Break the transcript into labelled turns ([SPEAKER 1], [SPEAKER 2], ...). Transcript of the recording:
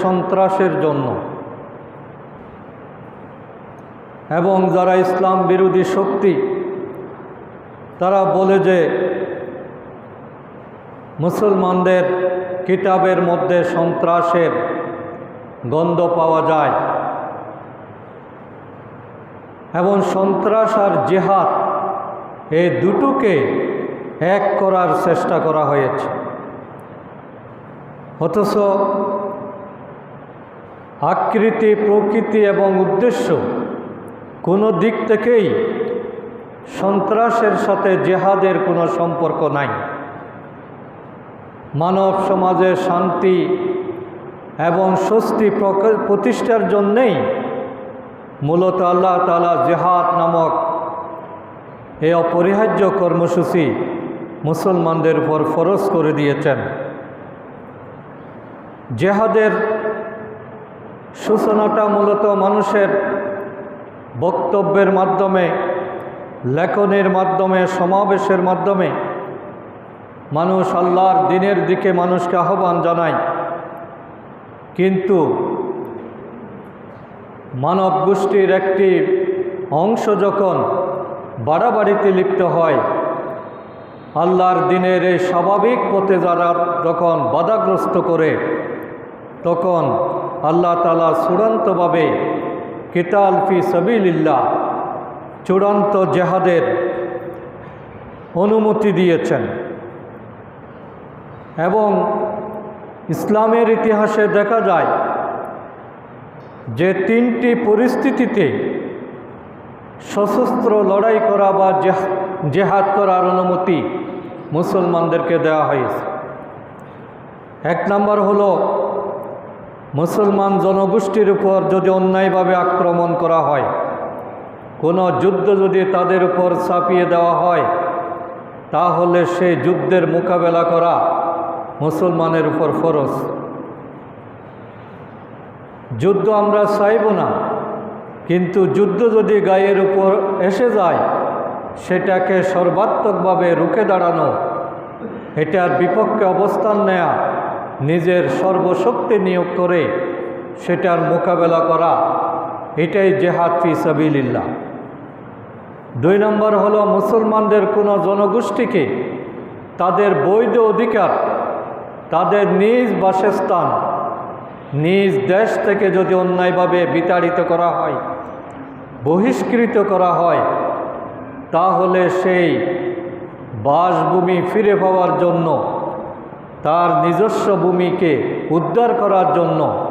[SPEAKER 1] সন্ত্রাসের জন্য। এবং যারা ইসলাম বিরোধী শক্তি তারা বলে যে মুসলমানদের কিতাবের মধ্যে সন্ত্রাসের গন্ধ পাওয়া যায় এবং সন্ত্রাস আর জিহাদ এই দুটোকে এক করার চেষ্টা করা হয়েছে। অথচ আকৃতি, প্রকৃতি এবং উদ্দেশ্য কোনো দিক থেকেই সন্ত্রাসের সাথে জিহাদের কোনো সম্পর্ক নাই। মানব সমাজে শান্তি এবং স্বস্তি প্রতিষ্ঠার জন্যেই মূলত আল্লাহ তাআলা জিহাদ নামক এই অপরিহার্য কর্মসূচি মুসলমানদের উপর ফরজ করে দিয়েছেন। জিহাদের সূচনাটা মূলত মানুষের বক্তব্যের মাধ্যমে, লেখনের মাধ্যমে, সমাবেশের মাধ্যমে মানুষ আল্লাহর দ্বীনের দিকে মানুষকে আহ্বান জানায়। কিন্তু মানব গোষ্ঠীর একটি অংশ যখন বাড়াবাড়িতে লিপ্ত হয়, আল্লাহর দ্বীনের এই স্বাভাবিক পথে যারা যখন বাধাগ্রস্ত করে, তখন আল্লাহ তাআলা চূড়ান্তভাবে কিতাল ফি সাবিলিল্লাহ, চূড়ান্ত জিহাদের অনুমতি দিয়েছেন। এবং ইসলামের ইতিহাসে দেখা যায় যে তিনটি পরিস্থিতিতে সশস্ত্র লড়াই করা বা জিহাদ করার অনুমতি মুসলমানদেরকে দেওয়া হয়েছে। এক নম্বর হলো মুসলমান জনগোষ্ঠীর উপর যদি অন্যায়ভাবে আক্রমণ করা হয়, কোনো যুদ্ধ যদি তাদের উপর চাপিয়ে দেওয়া হয়, তাহলে সেই যুদ্ধের মোকাবেলা করা মুসলমানের উপর ফরজ। যুদ্ধ আমরা চাইব না, কিন্তু যুদ্ধ যদি গায়ের উপর এসে যায় সেটাকে সর্বাত্মকভাবে রুখে দাঁড়ানো, এটার বিপক্ষে অবস্থান নেয়া, নিজের সর্বশক্তি নিয়োগ করে সেটার মোকাবেলা করা, এটাই জিহাদ ফি সাবিলিল্লাহ। দুই নম্বর হলো মুসলমানদের কোনো জনগোষ্ঠীকে তাদের বৈধ অধিকার, তাদের নিজ বাসস্থান, নিজ দেশ থেকে যদি অন্যায়ভাবে বিতাড়িত করা হয়, বহিষ্কৃত করা হয়, তাহলে সেই বাসভূমি ফিরে পাওয়ার জন্য, তার নিজস্ব ভূমিকে উদ্ধার করার জন্য